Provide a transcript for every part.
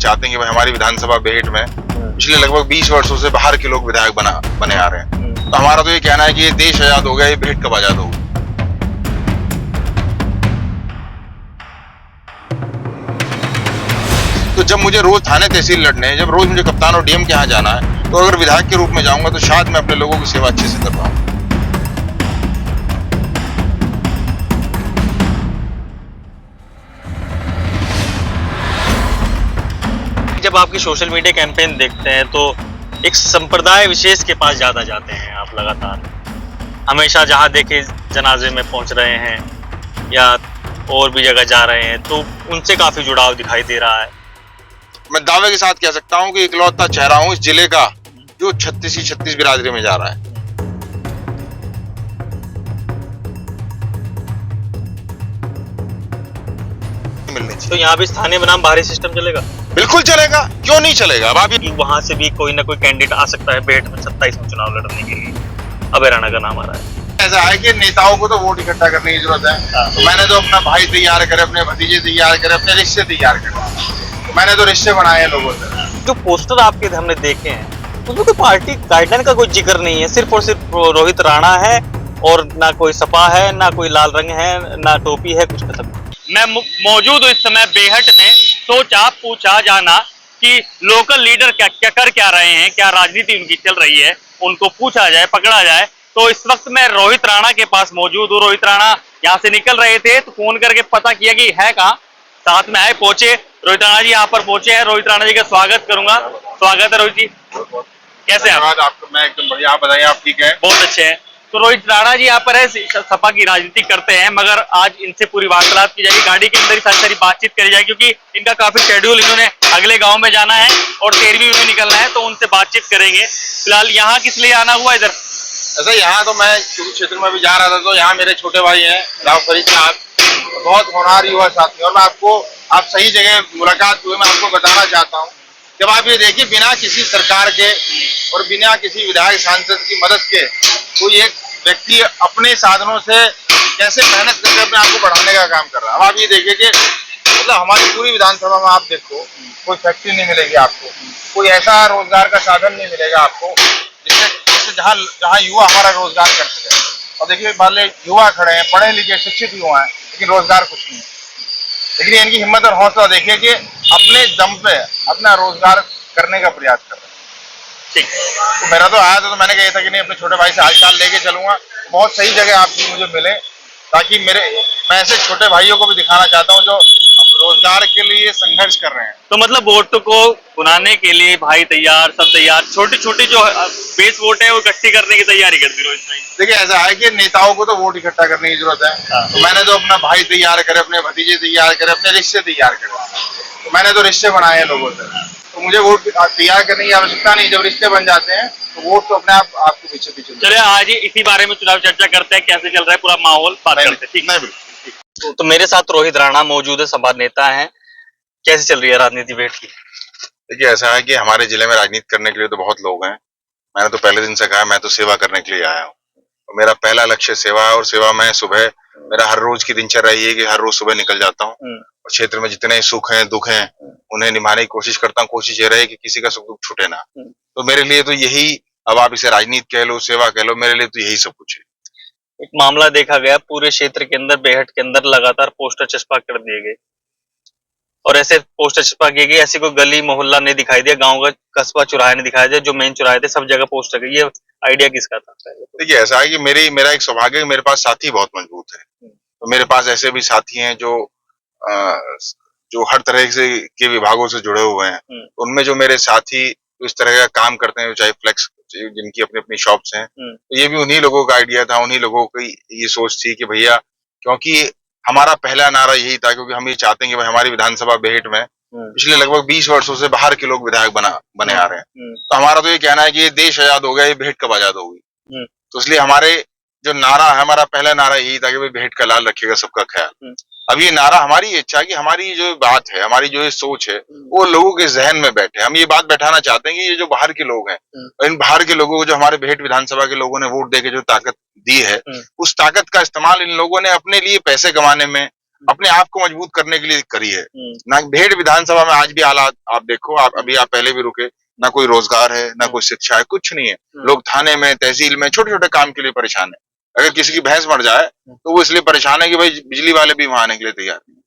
चाहते हैं कि भाई हमारी विधानसभा बेहट में पिछले लगभग 20 वर्षों से बाहर के लोग विधायक बने आ रहे हैं। तो हमारा तो ये कहना है कि ये देश आजाद हो गया, ये बेहट कब आजाद होगी। तो जब मुझे रोज थाने तहसील लड़ने हैं, जब रोज मुझे कप्तान और डीएम के यहाँ जाना है, तो अगर विधायक के रूप में जाऊंगा तो शायद मैं अपने लोगों की सेवा अच्छे से कर पाऊंगा। जब आपकी सोशल मीडिया कैंपेन देखते हैं तो एक संप्रदाय विशेष के पास ज्यादा जाते हैं आप लगातार, हमेशा जहां देखे जनाजे में पहुंच रहे हैं या और भी जगह जा रहे हैं, तो उनसे काफी जुड़ाव दिखाई दे रहा है। मैं दावे के साथ कह सकता हूं कि इकलौता चेहरा हूं इस जिले का जो 36 बिरादरी में जा रहा है। मिलनी चाहिए। तो यहाँ भी स्थानीय बनाम बाहरी सिस्टम चलेगा? बिल्कुल चलेगा, क्यों नहीं चलेगा। अब आप वहां से भी कोई ना कोई कैंडिडेट आ सकता है बेहट में 27 में चुनाव लड़ने के लिए। अभय राणा का नाम आ रहा है। ऐसा है कि नेताओं को तो वोट इकट्ठा करने की जरूरत है। तो मैंने तो अपना भाई तैयार करे, अपने भतीजे तैयार करे, अपने रिश्ते तैयार करे। मैंने तो रिश्ते बनाए हैं लोगों से। जो पोस्टर आपके हमने देखे हैं उसमें कोई पार्टी गाइडलाइन का कोई जिक्र नहीं है, सिर्फ और सिर्फ रोहित राणा है और ना कोई सपा है, ना कोई लाल रंग है, ना टोपी है, कुछ खत्म। मैं मौजूद हूँ इस समय बेहट में। सोचा पूछा जाना कि लोकल लीडर क्या कर रहे हैं, क्या राजनीति उनकी चल रही है, उनको पूछा जाए, पकड़ा जाए। तो इस वक्त मैं रोहित राणा के पास मौजूद हूँ। रोहित राणा यहाँ से निकल रहे थे तो फोन करके पता किया कि है कहाँ, साथ में आए, पहुंचे। रोहित राणा जी यहाँ पर पहुंचे हैं। रोहित राणा जी का स्वागत करूंगा। स्वागत है रोहित जी, कैसे हैं आप? आपको मैं एकदम बढ़िया। आप बताइए, आप ठीक है? बहुत अच्छे हैं। तो रोहित राणा जी यहाँ पर है, सपा की राजनीति करते हैं, मगर आज इनसे पूरी वार्तालाप की जाएगी, गाड़ी के अंदर ही सारी बातचीत करी जाएगी, क्योंकि इनका काफी शेड्यूल, इन्होंने अगले गांव में जाना है और 13वीं में निकलना है, तो उनसे बातचीत करेंगे। फिलहाल यहाँ किस लिए आना हुआ इधर? ऐसा यहाँ तो मैं क्षेत्र में भी जा रहा था, तो यहाँ मेरे छोटे भाई हैं राव फरीद साहब, बहुत होनहार युवा साथी, और मैं आप सही जगह मुलाकात हुए, मैं आपको बताना चाहता हूँ। जब आप ये देखिए, बिना किसी सरकार के और बिना किसी विधायक सांसद की मदद के कोई एक व्यक्ति अपने साधनों से कैसे मेहनत करके अपने आप को बढ़ाने का काम कर रहा है। अब आप ये देखिए कि मतलब हमारी पूरी विधानसभा में आप देखो, कोई फैक्ट्री नहीं मिलेगी आपको, कोई ऐसा रोजगार का साधन नहीं मिलेगा आपको जिससे जहाँ युवा हमारा रोजगार कर सके। और देखिए, भले युवा खड़े हैं, पढ़े लिखे शिक्षित युवा हैं, लेकिन रोजगार कुछ नहीं है। लेकिन इनकी हिम्मत और हौसला देखिए कि अपने दम पे अपना रोजगार करने का प्रयास कर रहे हैं। ठीक, तो मेरा तो आया था, तो मैंने कहा था कि नहीं, अपने छोटे भाई से हालचाल लेके चलूंगा। बहुत सही जगह आपकी मुझे मिले, ताकि मैं ऐसे छोटे भाइयों को भी दिखाना चाहता हूँ जो रोजगार के लिए संघर्ष कर रहे हैं। तो मतलब वोट को बुलाने के लिए भाई तैयार, सब तैयार, छोटी छोटी जो बेस वोट है वो इकट्ठी करने की तैयारी करती रोहित भाई। देखिए, ऐसा है कि नेताओं को तो वोट इकट्ठा करने की जरूरत है। तो मैंने तो अपना भाई तैयार करे, अपने भतीजे तैयार करे, अपने रिश्ते तैयार करे। तो मैंने तो रिश्ते बनाए हैं लोगों से। तो मुझे वोट तैयार करने की आवश्यकता नहीं। जब रिश्ते बन जाते हैं तो वोट तो अपने आप आपके पीछे पीछे। चलिए आज इसी बारे में चुनाव चर्चा करते हैं, कैसे चल रहा है पूरा माहौल, बात करते हैं। ठीक है, तो मेरे साथ रोहित राणा मौजूद है, सपा नेता है। कैसे चल रही है राजनीति बेहट की? देखिए, ऐसा है कि हमारे जिले में राजनीति करने के लिए तो बहुत लोग हैं। मैंने तो पहले दिन से कहा, मैं तो सेवा करने के लिए आया हूँ। तो मेरा पहला लक्ष्य सेवा है, और सेवा में सुबह मेरा हर रोज की दिनचर्या ये है कि हर रोज सुबह निकल जाता हूँ और क्षेत्र में जितने सुख हैं, दुख हैं, उन्हें निभाने की कोशिश करता हूँ। कोशिश ये रहे कि किसी का सुख दुख छूटे ना। तो मेरे लिए तो यही, अब आप इसे राजनीति कह लो, सेवा कह लो, मेरे लिए तो यही सब कुछ है। एक मामला देखा गया पूरे क्षेत्र के अंदर, बेहट के अंदर लगातार पोस्टर चस्पा कर दिए गए, और ऐसे पोस्टर छपा किए गए, ऐसी कोई गली मोहल्ला नहीं दिखाई दिया, गांव का कस्बा चौराहे नहीं दिखाई दिया, जो मेन चौराहे थे सब जगह पोस्टर गए। ये आइडिया किसका था? देखिए, ऐसा है कि मेरा एक सौभाग्य है, मेरे पास साथी बहुत मजबूत है। तो मेरे पास ऐसे भी साथी हैं जो हर तरह से के विभागों से जुड़े हुए हैं। उनमें जो मेरे साथी इस तरह का काम करते हैं, चाहे फ्लेक्स, जिनकी अपनी अपनी शॉप्स हैं, तो ये भी उन्हीं लोगों का आइडिया था, उन्हीं लोगों की ये सोच थी कि भैया, क्योंकि हमारा पहला नारा यही था, क्योंकि हम ये चाहते हैं कि भाई हमारी विधानसभा बेहट में पिछले लगभग 20 वर्षों से बाहर के लोग विधायक बने आ रहे हैं। तो हमारा तो ये कहना है कि ये देश आजाद हो गया, ये बेहट कब आजाद होगी। तो इसलिए हमारे जो नारा है, हमारा पहला नारा यही था कि भाई बेहट का लाल रखिएगा सबका ख्याल। अब ये नारा, हमारी इच्छा है कि हमारी जो बात है, हमारी जो ये सोच है, वो लोगों के जहन में बैठे। हम ये बात बैठाना चाहते हैं कि ये जो बाहर के लोग हैं, इन बाहर के लोगों को जो हमारे बेहट विधानसभा के लोगों ने वोट देके जो ताकत दी है, उस ताकत का इस्तेमाल इन लोगों ने अपने लिए पैसे कमाने में, अपने आप को मजबूत करने के लिए करी है। ना भेड़ विधानसभा में आज भी हालात आप देखो, आप अभी आप पहले भी रुके, ना कोई रोजगार है, ना कोई शिक्षा है, कुछ नहीं है। लोग थाने में, तहसील में छोटे छोटे काम के लिए परेशान है। अगर किसी की भैंस मर जाए तो वो इसलिए परेशान है कि भाई बिजली वाले भी वहां आने के लिए तैयार नहीं।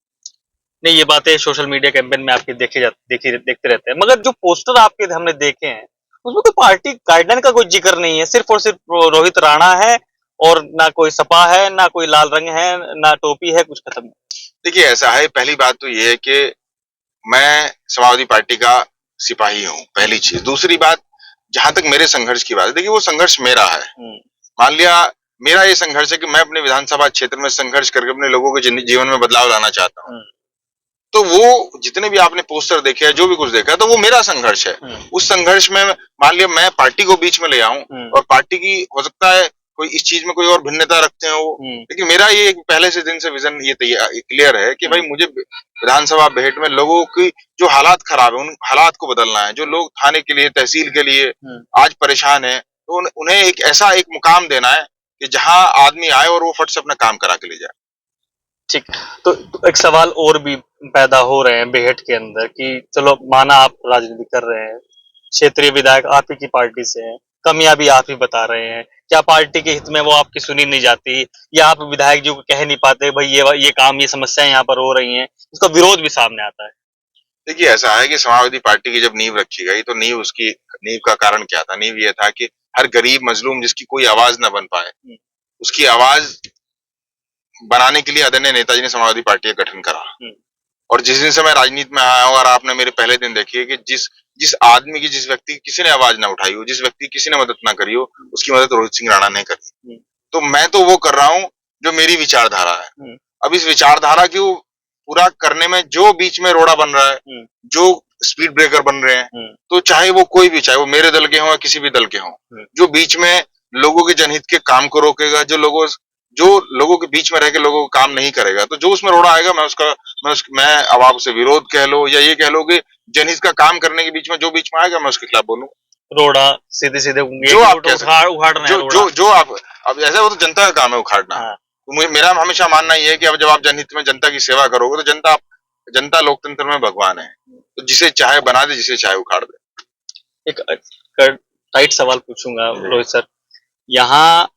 नहीं, ये बातें सोशल मीडिया कैंपेन में आपके देखते रहते हैं, मगर जो पोस्टर आपके हमने देखे हैं उसमें तो पार्टी गाइडलाइन का कोई जिक्र नहीं है, सिर्फ और सिर्फ रोहित राणा है और ना कोई सपा है, ना कोई लाल रंग है, ना टोपी है, कुछ खत्म। देखिए ऐसा है, पहली बात तो ये है कि मैं समाजवादी पार्टी का सिपाही हूँ, पहली चीज। दूसरी बात, जहां तक मेरे संघर्ष की बात है, देखिए वो संघर्ष मेरा है। मान लिया मेरा ये संघर्ष है कि मैं अपने विधानसभा क्षेत्र में संघर्ष करके अपने लोगों के जीवन में बदलाव लाना चाहता हूँ। तो वो जितने भी आपने पोस्टर देखे हैं, जो भी कुछ देखा है, तो वो मेरा संघर्ष है। उस संघर्ष में मान लिया मैं पार्टी को बीच में ले आऊं और पार्टी की हो सकता है कोई इस चीज में कोई और भिन्नता रखते हैं वो, लेकिन मेरा ये पहले से दिन से विजन ये क्लियर है कि भाई मुझे विधानसभा भेंट में लोगों की जो हालात खराब है उन हालात को बदलना है। जो लोग थाने के लिए, तहसील के लिए आज परेशान है, तो उन्हें एक ऐसा एक मुकाम देना है कि जहां आदमी आए और वो फट से अपना काम करा के ले जाए। ठीक, तो एक सवाल और भी पैदा हो रहे हैं बेहट के अंदर कि चलो माना आप राजनीति कर रहे हैं, क्षेत्रीय विधायक आप ही की पार्टी से हैं, कमियां भी आप ही बता रहे हैं, क्या पार्टी के हित में वो आपकी सुनी नहीं जाती, या आप विधायक जी को कह नहीं पाते भाई ये काम, ये समस्याएं यहाँ पर हो रही हैं, उसका विरोध भी सामने आता है। देखिए ऐसा है कि समाजवादी पार्टी की जब नींव रखी गई तो नींव का कारण क्या था? नींव ये था कि हर गरीब मजलूम जिसकी कोई आवाज न बन पाए, उसकी आवाज बनाने के लिए आदरणीय नेताजी ने समाजवादी पार्टी का गठन करा। और जिस दिन से मैं राजनीति में आया हूँ और आपने मेरे पहले दिन देखी है कि जिस आदमी की, जिस व्यक्ति की किसी ने आवाज ना उठाई हो, जिस व्यक्ति की किसी ने मदद ना करी हो, उसकी मदद रोहित सिंह राणा ने करी। तो मैं तो वो कर रहा हूँ जो मेरी विचारधारा है। अब इस विचारधारा को पूरा करने में जो बीच में रोड़ा बन रहा है, जो स्पीड ब्रेकर बन रहे हैं, तो चाहे वो कोई भी, चाहे वो मेरे दल के हों या किसी भी दल के हों, जो बीच में लोगों के जनहित के काम को रोकेगा, जो लोगों के बीच में रह के लोगों का काम नहीं करेगा, तो जो उसमें रोड़ा आएगा मैं अब आप उसे विरोध कह लो या ये कह लो कि जनहित का काम करने के बीच में जो बीच में आएगा मैं उसके खिलाफ बोलूंगा। रोड़ा सीधे सीधे जो आप कह सकते उखाड़ना है, जो आप, अब ऐसा वो तो जनता का काम है उखाड़ना। तो मेरा हमेशा मानना ये है कि अब जब आप जनहित में जनता की सेवा करोगे तो जनता लोकतंत्र में भगवान है, तो जिसे चाहे बना दे, जिसे चाहे उखाड़ दे। एक टाइट सवाल पूछूंगा रोहित सर, यहाँ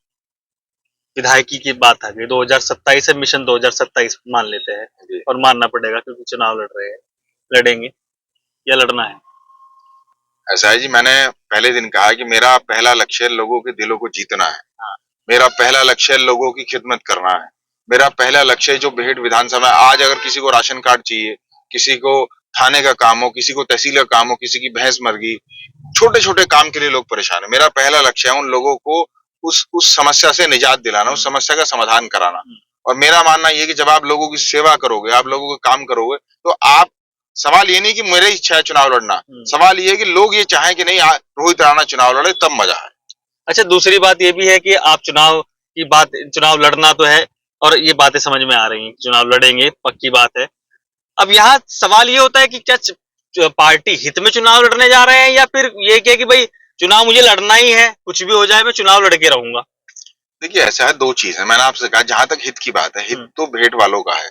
विधायकी की बात आ गई, 2027 है, मिशन 2027 मान लेते हैं और मानना पड़ेगा क्योंकि चुनाव लड़ रहे हैं, लड़ेंगे या लड़ना है? ऐसा है जी, मैंने पहले दिन कहा कि मेरा पहला लक्ष्य लोगों के दिलों को जीतना है। मेरा पहला लक्ष्य लोगों की खिदमत करना है। मेरा पहला लक्ष्य जो बेहट विधानसभा, आज अगर किसी को राशन कार्ड चाहिए, किसी को थाने का काम हो, किसी को तहसील का काम हो, किसी की भैंस मर गई, छोटे छोटे काम के लिए लोग परेशान है। मेरा पहला लक्ष्य है उन लोगों को उस समस्या से निजात दिलाना, उस समस्या का समाधान कराना। और मेरा मानना ये कि जब आप लोगों की सेवा करोगे, आप लोगों का काम करोगे, तो आप, सवाल ये नहीं कि मेरी इच्छा है चुनाव लड़ना, सवाल ये है कि लोग ये चाहें कि नहीं रोहित राणा चुनाव लड़े, तब मजा है। अच्छा, दूसरी बात ये भी है कि आप चुनाव लड़ना तो है और ये बातें समझ में आ रही हैं, चुनाव लड़ेंगे, पक्की बात है। अब यहाँ सवाल ये होता है कि क्या पार्टी हित में चुनाव लड़ने जा रहे हैं, या फिर ये क्या कि भाई चुनाव मुझे लड़ना ही है, कुछ भी हो जाए मैं चुनाव लड़के रहूंगा। देखिए ऐसा है, दो चीज है। मैंने आपसे कहा जहां तक हित की बात है, हित तो भेंट वालों का है।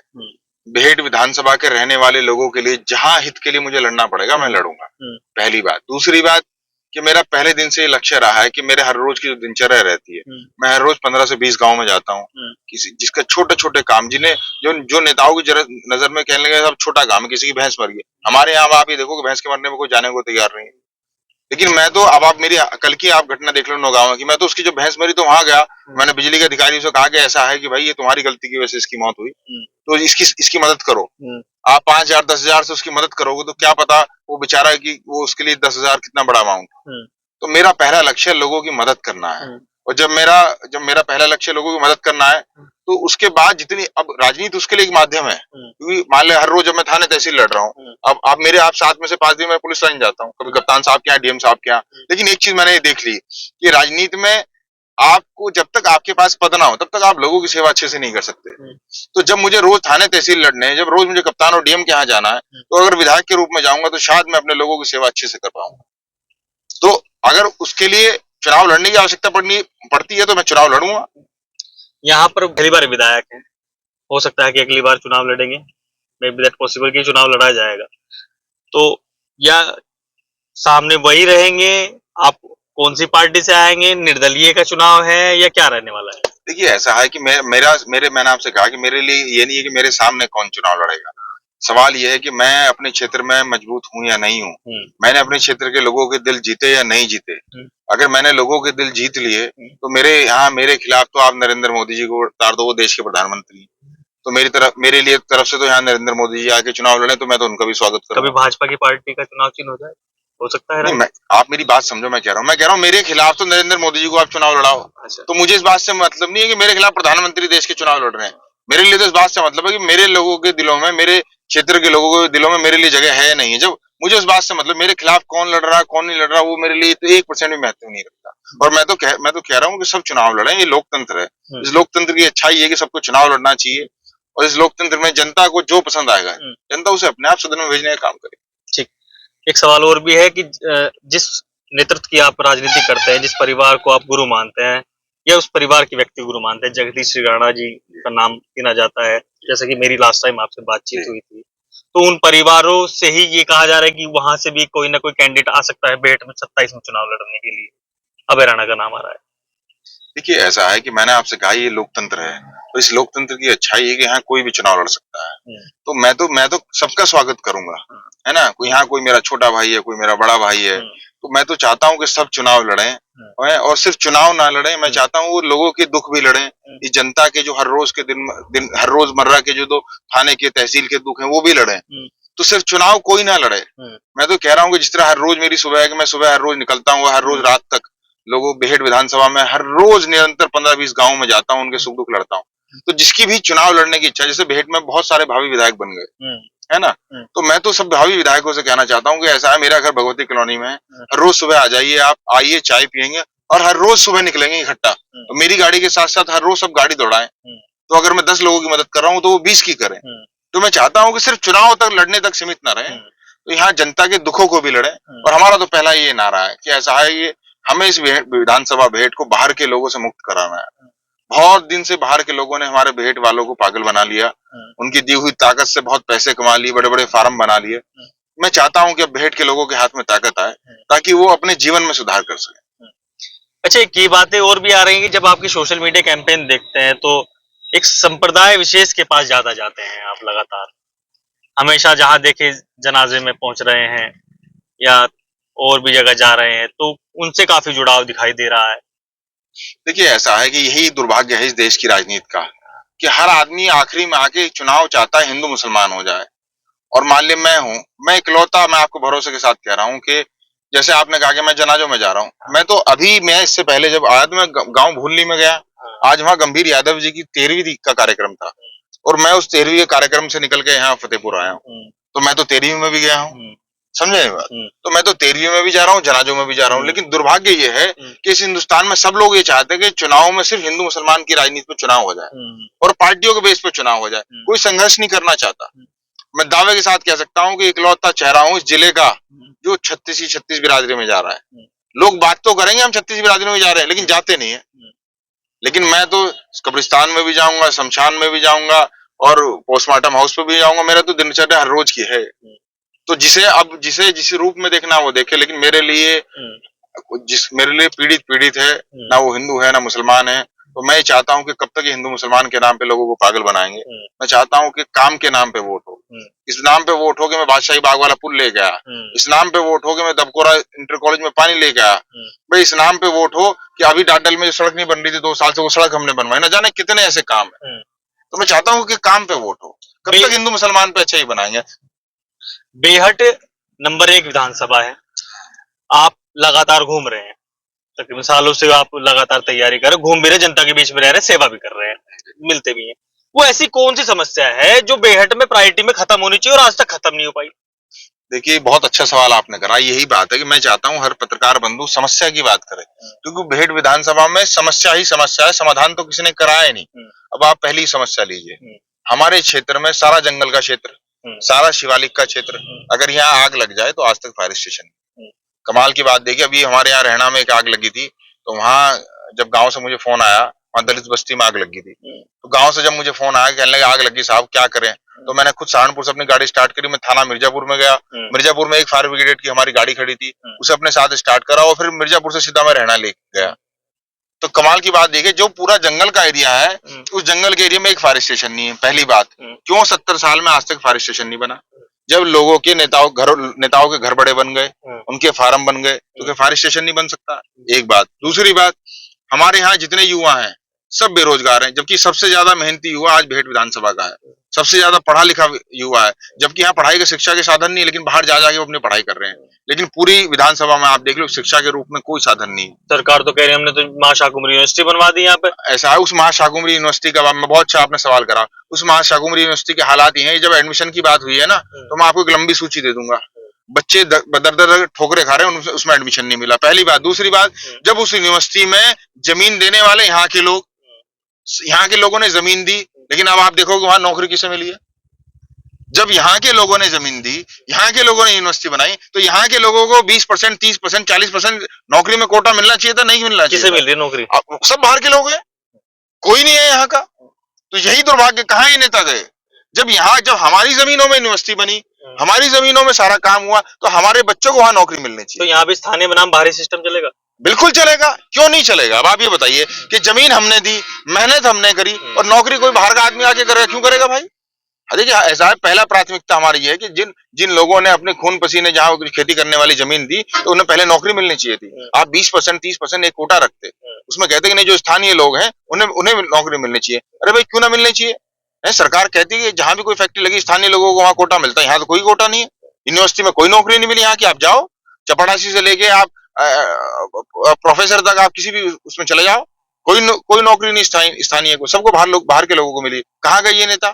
भेंट विधानसभा के रहने वाले लोगों के लिए जहां हित के लिए मुझे लड़ना पड़ेगा मैं लड़ूंगा, पहली बात। दूसरी बात कि मेरा पहले दिन से ये लक्ष्य रहा है कि मेरे हर रोज की जो दिनचर्या रहती है, मैं हर रोज 15 से 20 गांव में जाता हूँ, किसी जिसका छोटे छोटे काम, जिन्हें जो नेताओं की नजर में कहने लगे सब छोटा काम है, किसी की भैंस मर गई, हमारे यहाँ आप ये देखो कि भैंस के मरने में कोई जाने को तैयार नहीं है। लेकिन मैं तो, अब आप मेरी कल की आप घटना देख लो नौगांव की, मैं तो उसकी जो भैंस मरी तो वहां गया, मैंने बिजली के अधिकारी से कहा कि ऐसा है कि भाई ये तुम्हारी गलती की वजह से इसकी मौत हुई, तो इसकी मदद करो। आप 5,000 10,000 से उसकी मदद करोगे तो क्या पता वो बेचारा कि वो उसके लिए 10,000 कितना बड़ा अमाउंट। तो मेरा पहला लक्ष्य लोगों की मदद करना है। और जब मेरा पहला लक्ष्य लोगों की मदद करना है, तो उसके बाद जितनी, अब राजनीति उसके लिए एक माध्यम है, क्योंकि मान ले हर रोज जब मैं थाने तहसील लड़ रहा हूँ, अब आप 7 में से 5 दिन मैं पुलिस लाइन जाता हूँ, कभी कप्तान साहब के यहाँ, डीएम साहब के यहाँ। लेकिन एक चीज मैंने ये देख ली कि राजनीति में आपको जब तक आपके पास पद ना हो तब तक आप लोगों की सेवा अच्छे से नहीं कर सकते। तो जब मुझे रोज थाने तहसील लड़ने हैं, जब रोज मुझे कप्तान और डीएम के यहाँ जाना है, तो अगर विधायक के रूप में जाऊंगा तो शायद मैं अपने लोगों की सेवा अच्छे से कर पाऊंगा। तो अगर उसके लिए चुनाव लड़ने की आवश्यकता पड़ती है तो मैं चुनाव लड़ूंगा। यहाँ पर पहली बार विधायक है हो सकता है कि अगली बार चुनाव लड़ेंगे, मे बी दैट पॉसिबल कि चुनाव लड़ा जाएगा। तो या सामने वही रहेंगे, आप कौन सी पार्टी से आएंगे, निर्दलीय का चुनाव है या क्या रहने वाला है? देखिए ऐसा है कि मैंने आपसे कहा कि मेरे लिए ये नहीं है कि मेरे सामने कौन चुनाव लड़ेगा। सवाल ये है कि मैं अपने क्षेत्र में मजबूत हूँ या नहीं हूँ। मैंने अपने क्षेत्र के लोगों के दिल जीते या नहीं जीते। अगर मैंने लोगों के दिल जीत लिए तो मेरे खिलाफ तो आप नरेंद्र मोदी जी को उतार दो, वो देश के प्रधानमंत्री हैं। तो मेरे लिए तरफ से तो यहाँ नरेंद्र मोदी जी आके चुनाव लड़े तो मैं तो उनका भी स्वागत कभी करूंगा। भाजपा की पार्टी का चुनाव चिन्ह हो जाए, हो सकता है नहीं, ना? आप मेरी बात समझो, मैं कह रहा हूँ मेरे खिलाफ तो नरेंद्र मोदी जी को आप चुनाव लड़ाओ। अच्छा। तो मुझे इस बात से मतलब नहीं है कि मेरे खिलाफ प्रधानमंत्री देश के चुनाव लड़ रहे हैं। मेरे लिए तो इस बात से मतलब है कि मेरे लोगों के दिलों में, मेरे क्षेत्र के लोगों के दिलों में मेरे लिए जगह है या नहीं है। जब मुझे उस बात से मतलब मेरे खिलाफ कौन लड़ रहा है कौन नहीं लड़ रहा, वो मेरे लिए तो 1% भी महत्व नहीं रखता। और मैं तो कह रहा हूँ कि सब चुनाव लड़े, ये लोकतंत्र है। इस लोकतंत्र की अच्छाई है कि सबको चुनाव लड़ना चाहिए और इस लोकतंत्र में जनता को जो पसंद आएगा जनता उसे अपने आप सदन में भेजने का काम करे। ठीक। एक सवाल और भी है कि जिस नेतृत्व की आप राजनीति करते हैं, जिस परिवार को आप गुरु मानते हैं या उस परिवार के व्यक्ति गुरु मानते हैं, जगदीश श्री राणा जी का नाम गिना जाता है, जैसे कि मेरी लास्ट टाइम आपसे बातचीत हुई थी। तो उन परिवारों से ही ये कहा जा रहा है कि वहां से भी कोई ना कोई कैंडिडेट आ सकता है बेहट में 27 में चुनाव लड़ने के लिए। अभय राणा का नाम आ रहा है। देखिए ऐसा है कि मैंने आपसे कहा ये लोकतंत्र है, तो इस लोकतंत्र की अच्छाई है कि यहाँ कोई भी चुनाव लड़ सकता है। तो मैं तो सबका स्वागत करूंगा, है ना। कोई मेरा छोटा भाई है, कोई मेरा बड़ा भाई है, तो मैं तो चाहता हूँ कि सब चुनाव लड़ें और सिर्फ चुनाव ना लड़ें, मैं चाहता हूँ वो लोगों के दुख भी लड़ें। इस जनता के जो हर रोज के हर रोजमर्रा के जो थाने के तहसील के दुख हैं वो भी लड़ें। तो सिर्फ चुनाव कोई ना लड़े। मैं तो कह रहा हूँ कि जिस तरह हर रोज मेरी सुबह है कि मैं सुबह हर रोज निकलता हूँ, हर रोज रात तक लोगों बेहट विधानसभा में हर रोज निरंतर 15-20 गाँव में जाता हूँ, उनके सुख दुख लड़ता हूँ। तो जिसकी भी चुनाव लड़ने की इच्छा, जैसे बेहट में बहुत सारे भावी विधायक बन गए, है ना। तो मैं तो सब भावी विधायकों से कहना चाहता हूँ कि ऐसा है, मेरा घर भगवती कॉलोनी में है, हर रोज सुबह आ जाइए, आप आइए, चाय पियेंगे और हर रोज सुबह निकलेंगे इकट्ठा। तो मेरी गाड़ी के साथ साथ हर रोज सब गाड़ी दौड़ाएं। तो अगर मैं 10 लोगों की मदद कर रहा हूँ तो वो 20 की करें। तो मैं चाहता हूँ कि सिर्फ चुनाव तक लड़ने तक सीमित ना रहे, तो यहाँ जनता के दुखों को भी लड़े। और हमारा तो पहला ये नारा है कि ऐसा है कि हमें इस विधानसभा भेंट को बाहर के लोगों से मुक्त कराना है। बहुत दिन से बाहर के लोगों ने हमारे भेंट वालों को पागल बना लिया, उनकी दी हुई ताकत से बहुत पैसे कमा लिए, बड़े बड़े फार्म बना लिए। मैं चाहता हूँ कि अब भेंट के लोगों के हाथ में ताकत आए ताकि वो अपने जीवन में सुधार कर सके। अच्छा, एक ये बातें और भी आ रही हैं कि जब आपकी सोशल मीडिया कैंपेन देखते हैं तो एक संप्रदाय विशेष के पास ज्यादा जाते हैं आप लगातार, हमेशा जहां देखे जनाजे में पहुंच रहे हैं या और भी जगह जा रहे हैं, तो उनसे काफी जुड़ाव दिखाई दे रहा है। देखिए ऐसा है कि यही दुर्भाग्य है इस देश की राजनीति का कि हर आदमी आखिरी में आके चुनाव चाहता है हिंदू मुसलमान हो जाए। और मान ली मैं इकलौता, मैं आपको भरोसे के साथ कह रहा हूँ कि जैसे आपने कहा कि मैं जनाजों में जा रहा हूँ, मैं तो अभी मैं इससे पहले जब आया तो मैं गांव भूलनी में गया। आज वहां गंभीर यादव जी की 13वीं का कार्यक्रम था और मैं उस 13वीं के कार्यक्रम से निकल के यहाँ फतेहपुर आया हूँ। तो मैं तो 13वीं में भी गया हूँ, समझे ये बात। तो मैं तो 13वीं में भी जा रहा हूँ, जनाजों में भी जा रहा हूँ। लेकिन दुर्भाग्य ये है कि इस हिंदुस्तान में सब लोग ये चाहते हैं कि चुनाव में सिर्फ हिंदू मुसलमान की राजनीति में चुनाव हो जाए और पार्टियों के बेस पे चुनाव हो जाए, कोई संघर्ष नहीं करना चाहता। मैं दावे के साथ कह सकता हूँ कि इकलौता चेहरा हूँ इस जिले का जो 36 बिरादरी में जा रहा है। लोग बात तो करेंगे हम 36 बिरादरी में जा रहे हैं, लेकिन जाते नहीं है। लेकिन मैं तो कब्रिस्तान में भी जाऊंगा, शमशान में भी जाऊंगा और पोस्टमार्टम हाउस पे भी जाऊंगा। मेरा तो दिनचर्या हर रोज की है। तो जिसे जिस रूप में देखना वो देखे, लेकिन मेरे लिए पीड़ित है, ना वो हिंदू है ना मुसलमान है। तो मैं चाहता हूँ कि कब तक ये हिंदू मुसलमान के नाम पे लोगों को पागल बनाएंगे। मैं चाहता हूँ कि काम के नाम पे वोट हो, इस नाम पे वोट हो कि मैं बादशाही बाग वाला पुल ले गया, इस नाम पे वोट हो कि मैं दबकोरा इंटर कॉलेज में पानी ले गया, भाई इस नाम पे वोट हो कि अभी डाडल में जो सड़क नहीं बन रही थी 2 साल से वो सड़क हमने बनवाई, ना जाने कितने ऐसे काम है। तो मैं चाहता हूँ कि काम पे वोट हो। कब तक हिंदू मुसलमान पे अच्छा ही बनाएंगे। बेहट नंबर 1 विधानसभा है, आप लगातार घूम रहे हैं, तकरीबन सालों से आप लगातार तैयारी कर रहे, घूम भी रहे, जनता के बीच में रह रहे, सेवा भी कर रहे हैं, मिलते भी हैं। वो ऐसी कौन सी समस्या है जो बेहट में प्रायोरिटी में खत्म होनी चाहिए और आज तक खत्म नहीं हो पाई? देखिए बहुत अच्छा सवाल आपने करा। यही बात है कि मैं चाहता हूं हर पत्रकार बंधु समस्या की बात करे, क्योंकि बेहट विधानसभा में समस्या ही समस्या है, समाधान तो किसी ने कराया नहीं। अब आप पहली समस्या लीजिए, हमारे क्षेत्र में सारा जंगल का क्षेत्र, सारा शिवालिक का क्षेत्र, अगर यहाँ आग लग जाए तो आज तक फायर स्टेशन। कमाल की बात देखिए, अभी हमारे यहाँ रहना में एक आग लगी थी, तो वहां जब गांव से मुझे फोन आया वहाँ दलित बस्ती में आग लगी थी। तो गांव से जब मुझे फोन आया, कहने लगे आग लगी साहब क्या करें, तो मैंने खुद सहारनपुर से अपनी गाड़ी स्टार्ट करी। मैं थाना मिर्जापुर में गया। मिर्जापुर में एक फायर ब्रिगेड की हमारी गाड़ी खड़ी थी, उसे अपने साथ स्टार्ट करा और फिर मिर्जापुर से सीधा मैं रहना ले गया। तो कमाल की बात देखिए, जो पूरा जंगल का एरिया है, उस जंगल के एरिया में एक फायर स्टेशन नहीं है। पहली बात, क्यों 70 साल में आज तक फायर स्टेशन नहीं बना? जब लोगों के नेताओं के घर बड़े बन गए, उनके फार्म बन गए, तो क्या फायर स्टेशन नहीं बन सकता? एक बात। दूसरी बात, हमारे यहाँ जितने युवा हैं सब बेरोजगार हैं, जबकि सबसे ज्यादा मेहनती युवा आज भेट विधानसभा का है, सबसे ज्यादा पढ़ा लिखा युवा है, जबकि यहाँ पढ़ाई के शिक्षा के साधन नहीं है, लेकिन बाहर जा जाके वो अपनी पढ़ाई कर रहे हैं। लेकिन पूरी विधानसभा में आप देख लो, शिक्षा के रूप में कोई साधन नहीं है। सरकार तो कह रही है हमने तो महाशाकुंभरी यूनिवर्सिटी बनवा दी यहाँ पे। ऐसा है, उस महाशाकुंभरी यूनिवर्सिटी का मैं बहुत अच्छा आपने सवाल करा। उस महाशाकुंभरी यूनिवर्सिटी के हालात ये हैं, जब एडमिशन की बात हुई है ना, तो मैं आपको एक लंबी सूची दे दूंगा। बच्चे दर ठोकरे खा रहे हैं, उसमें एडमिशन नहीं मिला, पहली बात। दूसरी बात, जब उस यूनिवर्सिटी में जमीन देने वाले यहाँ के लोगों ने जमीन दी, लेकिन अब आप देखोगे वहां नौकरी किसे मिली है? जब यहाँ के लोगों ने जमीन दी, यहाँ के लोगों ने यूनिवर्सिटी बनाई, तो यहाँ के लोगों को 20%, 30%, 40% नौकरी में कोटा मिलना चाहिए था, नहीं मिलना चाहिए। किसे मिल रही है नौकरी? सब बाहर के लोग हैं, कोई नहीं है यहाँ का। तो यही दुर्भाग्य, कहाँ ये नेता गए? जब हमारी जमीनों में यूनिवर्सिटी बनी, हमारी जमीनों में सारा काम हुआ, तो हमारे बच्चों को वहां नौकरी मिलनी चाहिए। तो यहाँ भी स्थानीय बनाम बाहरी सिस्टम चलेगा? बिल्कुल चलेगा, क्यों नहीं चलेगा? अब आप ये बताइए कि जमीन हमने दी, मेहनत हमने करी, और नौकरी कोई बाहर का आदमी आके करेगा, क्यों करेगा भाई? देखिए, ऐसा है, पहला प्राथमिकता हमारी है कि जिन लोगों ने अपने खून पसीने जहां खेती करने वाली जमीन दी, तो उन्हें पहले नौकरी मिलनी चाहिए थी। आप 20%, 30% एक कोटा रखते, उसमें कहते कि नहीं, जो स्थानीय लोग हैं उन्हें नौकरी मिलनी चाहिए। अरे भाई, क्यों ना मिलनी चाहिए? सरकार कहती है कि जहां भी कोई फैक्ट्री लगी स्थानीय लोगों को वहां कोटा मिलता है, यहाँ तो कोई कोटा नहीं है। यूनिवर्सिटी में कोई नौकरी नहीं मिली यहाँ की। आप जाओ, चपरासी से लेके आप प्रोफेसर तक, आप किसी भी उसमें चले जाओ, कोई नौकरी नहीं स्थानीय को, सबको बाहर के लोगों को मिली। कहाँ गए ये नेता?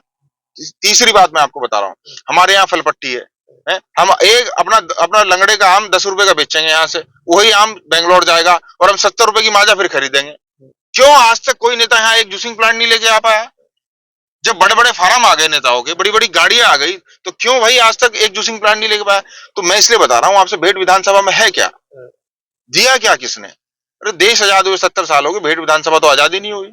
तीसरी बात मैं आपको बता रहा हूँ, हमारे यहाँ फलपट्टी है, हम एक अपना लंगड़े का आम 10 रुपए का बेचेंगे यहाँ से, वही आम बेंगलोर जाएगा और हम 70 रुपए की माजा फिर खरीदेंगे। क्यों आज तक कोई नेता यहाँ एक जूसिंग प्लांट नहीं लेके आ पाया? जब बड़े बड़े फार्म आ गए नेताओं के, बड़ी बड़ी गाड़ियां आ गई, तो क्यों भाई आज तक एक जूसिंग प्लांट नहीं लेके पाया? तो मैं इसलिए बता रहा हूँ आपसे, भेट विधानसभा में है क्या? दिया क्या किसने? अरे देश आजाद हुए 70 साल हो गए, भेट विधानसभा तो आजादी नहीं हुई।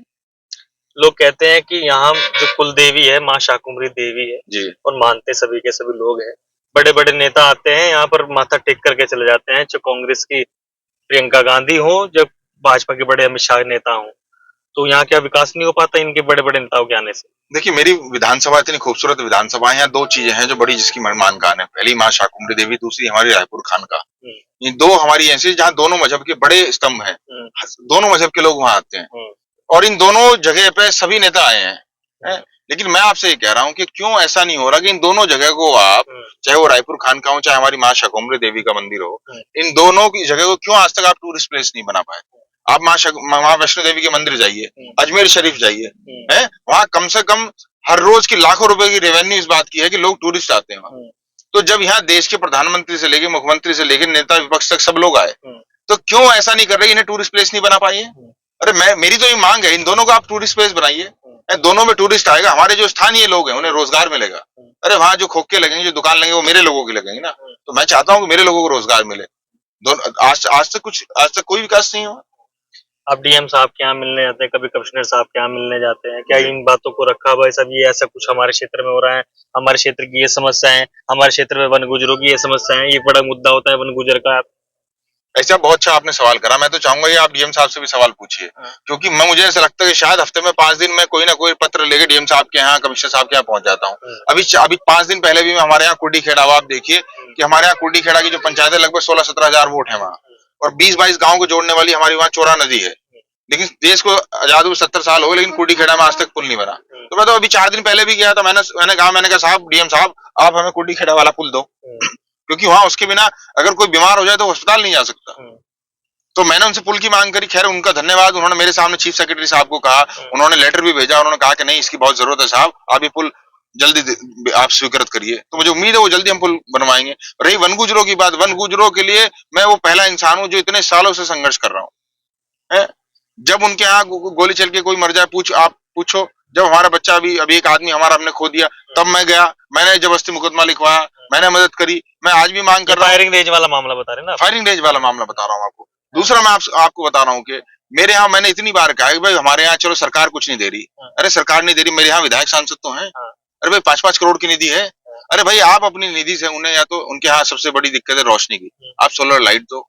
लोग कहते हैं कि यहाँ जो कुल देवी है माँ शाकुंभरी देवी है जी, और मानते सभी के सभी लोग हैं। बड़े बड़े नेता आते हैं यहाँ पर, माथा टेक करके चले जाते हैं, चाहे कांग्रेस की प्रियंका गांधी हो, जब भाजपा के बड़े अमित शाह नेता हो। तो यहाँ क्या विकास नहीं हो पाता इनके बड़े बड़े नेताओं के आने से? देखिए, मेरी विधानसभा इतनी खूबसूरत विधानसभा है, यहाँ दो चीजें हैं जो बड़ी जिसकी मानकान है। पहली माँ शाकुंभरी देवी, दूसरी हमारी रायपुर खानका। ये दो हमारी ऐसी जहाँ दोनों मजहब के बड़े स्तंभ हैं, दोनों मजहब के लोग वहां आते हैं, और इन दोनों जगह पे सभी नेता आए हैं। लेकिन मैं आपसे ये कह रहा हूँ कि क्यों ऐसा नहीं हो रहा कि इन दोनों जगह को आप, चाहे वो रायपुर खानका हो, चाहे हमारी माँ शाकुंभरी देवी का मंदिर हो, इन दोनों की जगह को क्यों आज तक आप टूरिस्ट प्लेस नहीं बना पाए? आप माँ वैष्णो देवी के मंदिर जाइए, अजमेर शरीफ जाइए, है वहां कम से कम हर रोज की लाखों रुपए की रेवेन्यू इस बात की है कि लोग टूरिस्ट आते हैं वहां। तो जब यहाँ देश के प्रधानमंत्री से लेके मुख्यमंत्री से लेके नेता विपक्ष तक सब लोग आए, तो क्यों ऐसा नहीं कर रहे, इन्हें टूरिस्ट प्लेस नहीं बना पाई है? अरे मेरी तो ये मांग है, इन दोनों को आप टूरिस्ट प्लेस बनाइए, दोनों में टूरिस्ट आएगा, हमारे जो स्थानीय लोग हैं उन्हें रोजगार मिलेगा। अरे वहां जो खोखे लगेंगे, जो दुकान लगेंगे, वो मेरे लोगों की लगेंगे ना। तो मैं चाहता हूँ कि मेरे लोगों को रोजगार मिले। आज तक कोई विकास नहीं हुआ। आप डीएम साहब के यहाँ मिलने जाते हैं, कभी कमिश्नर साहब के यहाँ मिलने जाते हैं, क्या इन बातों को रखा भाई साहब ये ऐसा कुछ हमारे क्षेत्र में हो रहा है, हमारे क्षेत्र की ये समस्या है, हमारे क्षेत्र में वन गुजरों की ये समस्या है, ये बड़ा मुद्दा होता है वन गुजर का? ऐसा बहुत अच्छा आपने सवाल करा। मैं तो चाहूंगा ये आप डीएम साहब से भी सवाल पूछिए, क्योंकि मुझे ऐसा लगता है कि शायद हफ्ते में 5 दिन में कोई ना कोई पत्र लेके डीएम साहब के यहाँ, कमिश्नर साहब के यहाँ पहुंच जाता हूँ। अभी 5 दिन पहले भी मैं हमारे यहाँ कुर्डी खेड़ा हुआ, आप देखिए कि हमारे यहाँ कुर्डी खेड़ा की जो पंचायत है, लगभग 16-17 हजार वोट है वहाँ, और 20-22 गाँव को जोड़ने वाली हमारी वहाँ चोरा नदी है। लेकिन देश को आजाद हुए 70 साल हो गए, लेकिन कुर्डी खेड़ा में आज तक पुल नहीं बना। तो मैं तो अभी 4 दिन पहले भी गया था, मैंने कहा साहब, डीएम साहब, आप हमें कुर्डी खेड़ा वाला पुल दो, क्योंकि वहां उसके बिना अगर कोई बीमार हो जाए तो अस्पताल नहीं जा सकता। तो मैंने उनसे पुल की मांग करी, खैर उनका धन्यवाद, उन्होंने मेरे सामने चीफ सेक्रेटरी साहब को कहा, उन्होंने लेटर भी भेजा, उन्होंने कहा कि नहीं इसकी बहुत जरूरत है साहब, आप ये पुल जल्दी आप स्वीकृत करिए। तो मुझे उम्मीद है वो जल्दी हम पुल बनवाएंगे। रही वन गुजरों की बात, वन गुजरों के लिए मैं वो पहला इंसान हूँ जो इतने सालों से संघर्ष कर रहा हूँ। जब उनके यहाँ गोली चल के कोई मर जाए, आप पूछो, जब हमारा बच्चा अभी एक आदमी हमारा हमने खो दिया, तब मैं गया, मैंने जबरदस्ती मुकदमा लिखवाया, मैंने मदद करी। मैं आज भी मांग कर रहा हूँ। फायरिंग रेंज वाला मामला बता रहे हैं ना? फायरिंग रेंज वाला मामला बता रहा हूँ आपको। दूसरा मैं आपको बता रहा हूँ कि मेरे यहाँ मैंने इतनी बार कहा है कि भाई हमारे यहाँ चलो सरकार कुछ नहीं दे रही, अरे सरकार नहीं दे रही, मेरे यहाँ विधायक सांसद तो हैं, अरे भाई 5-5 करोड़ की निधि है, अरे भाई आप अपनी निधि से उन्हें, या तो उनके यहाँ सबसे बड़ी दिक्कत है रोशनी की, आप सोलर लाइट दो,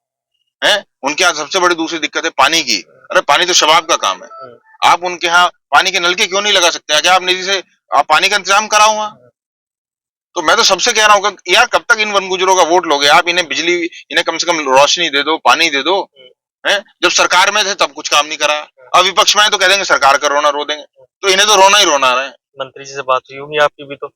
है उनके यहाँ सबसे बड़ी दूसरी दिक्कत है पानी की, अरे पानी तो शबाब का काम है, आप उनके यहाँ पानी के नलके क्यों नहीं लगा सकते? क्या आप निधि से आप पानी का इंतजाम कराओ वहां? तो मैं तो सबसे कह रहा हूँ कि यार कब तक इन वनगुजरों का वोट लोगे आप? इन्हें बिजली, इन्हें कम से कम रोशनी दे दो, पानी दे दो, है? जब सरकार में थे तब कुछ काम नहीं करा, अब विपक्ष में है तो कह देंगे सरकार का रोना रो देंगे, तो इन्हें तो रोना ही रोना है। मंत्री जी से बात हुई होगी आपकी भी तो,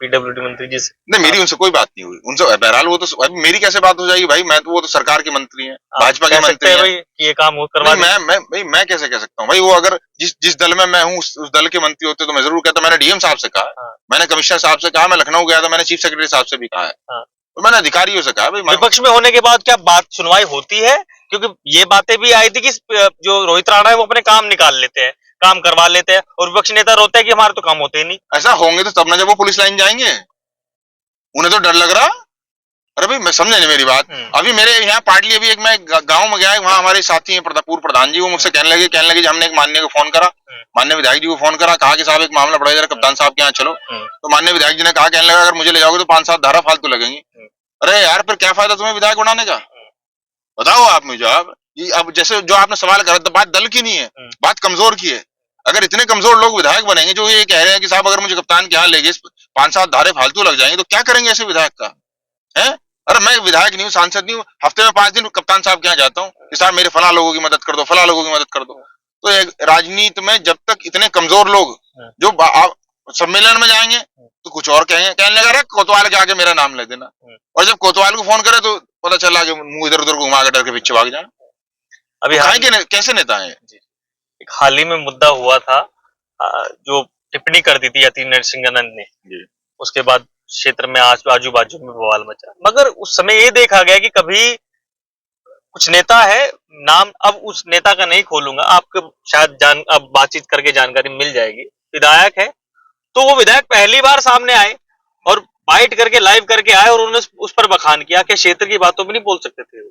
पीडब्ल्यूडी मंत्री जी से? नहीं, मेरी उनसे कोई बात नहीं हुई, उनसे बहरहाल वो तो अभी मेरी कैसे बात हो जाएगी भाई? मैं तो, वो तो सरकार के मंत्री हैं, भाजपा के मंत्री हैं, ये काम वो करवा मैं मैं कैसे कह सकता हूँ भाई? वो अगर जिस दल में मैं हूँ उस दल के मंत्री होते तो मैं जरूर कहता। मैंने डीएम साहब से कहा, मैंने कमिश्नर साहब से कहा, मैं लखनऊ गया था, मैंने चीफ सेक्रेटरी साहब से भी कहा है, तो मैंने अधिकारियों से कहा भाई। विपक्ष में होने के बाद क्या बात सुनवाई होती है? क्योंकि ये बातें भी आई थी कि जो रोहित राणा है वो अपने काम निकाल लेते हैं, काम करवा लेते हैं, और विपक्ष नेता रोते हैं कि हमारे तो काम होते ही नहीं। ऐसा होंगे तो तब ना जब वो पुलिस लाइन जाएंगे, उन्हें तो डर लग रहा। अरे भाई मैं समझे नहीं मेरी बात। अभी मेरे यहाँ पार्टली अभी एक मैं गांव में गया, वहां हमारे साथी हैं पूर्व प्रधान जी, वो मुझसे कहने लगे हमने एक माननीय को फोन करा, माननीय विधायक जी को फोन करा, कहा कि साहब एक मामला बढ़ा जरा कप्तान साहब के यहाँ चलो, तो माननीय विधायक जी ने कहा, कहने लगा अगर मुझे ले जाओगे तो 5-7 धारा फालतू लगेंगी। अरे यार फिर क्या फायदा तुम्हें विधायक बनाने का? बताओ आप मुझे। अब जैसे जो आपने सवाल करा, तो बात दल की नहीं है, बात कमजोर की है। अगर इतने कमजोर लोग विधायक बनेंगे जो ये कह रहे हैं कि साहब अगर मुझे कप्तान के यहाँ ले गए 5-7 धारे फालतू लग जाएंगे, तो क्या करेंगे ऐसे विधायक का? है? अरे मैं विधायक नहीं हूँ, सांसद नहीं हूँ, हफ्ते में 5 दिन कप्तान साहब के यहाँ जाता हूँ कि साहब मेरे फला लोगों की मदद कर दो, फला लोगों की मदद कर दो। तो राजनीति में जब तक इतने कमजोर लोग जो सम्मेलन में जाएंगे तो कुछ और कहेंगे, कहने लगा कोतवाल के आगे मेरा नाम ले देना, और जब कोतवाल को फोन करे तो पता चला कि मुंह इधर उधर घुमा के डर के पीछे भाग जाए। अभी तो कैसे नेता है? एक हाल ही में मुद्दा हुआ था, जो टिप्पणी कर दी थी यति नरसिंहानंद ने, उसके बाद क्षेत्र में आजू बाजू में बवाल मचा। मगर उस समय ये देखा गया कि कभी कुछ नेता है, नाम अब उस नेता का नहीं खोलूंगा, आपको शायद अब बातचीत करके जानकारी मिल जाएगी, विधायक है, तो वो विधायक पहली बार सामने आए और बाइट करके लाइव करके आए और उन्होंने उस पर बखान किया कि क्षेत्र की बातों में नहीं बोल सकते थे।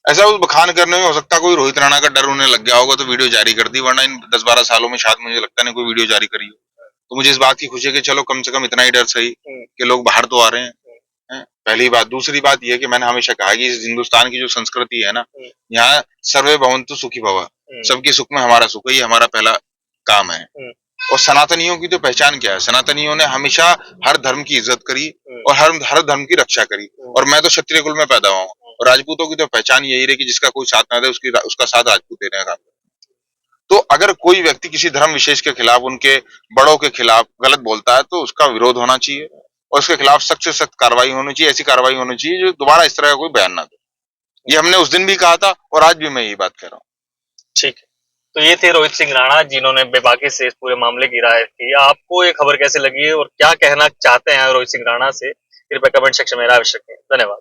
ऐसा उस बखान करने में हो सकता है कोई रोहित राणा का डर उन्हें लग गया होगा तो वीडियो जारी कर दी, वरना इन 10-12 सालों में शायद मुझे लगता नहीं कोई वीडियो जारी करी हो। तो मुझे इस बात की खुशी है कि चलो कम से कम इतना ही डर सही कि लोग बाहर तो आ रहे हैं, पहली बात। दूसरी बात यह कि मैंने हमेशा कहा कि इस हिंदुस्तान की जो संस्कृति है ना, यहाँ सर्वे भवन्तु सुखी भव, सबके सुख में हमारा सुख है, ये हमारा पहला काम है। और सनातनियों की तो पहचान क्या है? सनातनियों ने हमेशा हर धर्म की इज्जत करी और हर धर्म की रक्षा करी, और मैं तो क्षत्रिय कुल में पैदा हुआ हूँ, और राजपूतों की तो पहचान यही रही कि जिसका कोई साथ ना दे उसका साथ राजपूत देने का। तो अगर कोई व्यक्ति किसी धर्म विशेष के खिलाफ, उनके बड़ों के खिलाफ गलत बोलता है तो उसका विरोध होना चाहिए और उसके खिलाफ सख्त से सख्त कार्रवाई होनी चाहिए, ऐसी कार्रवाई होनी चाहिए जो दोबारा इस तरह का कोई बयान ना दे। ये हमने उस दिन भी कहा था और आज भी मैं यही बात कह रहा हूँ। ठीक है, तो ये थे रोहित सिंह राणा, जिन्होंने बेबाकी से इस पूरे मामले की राय की। आपको ये खबर कैसे लगी और क्या कहना चाहते हैं रोहित सिंह राणा से, कृपया कमेंट सेक्शन में राय अवश्य करें। धन्यवाद।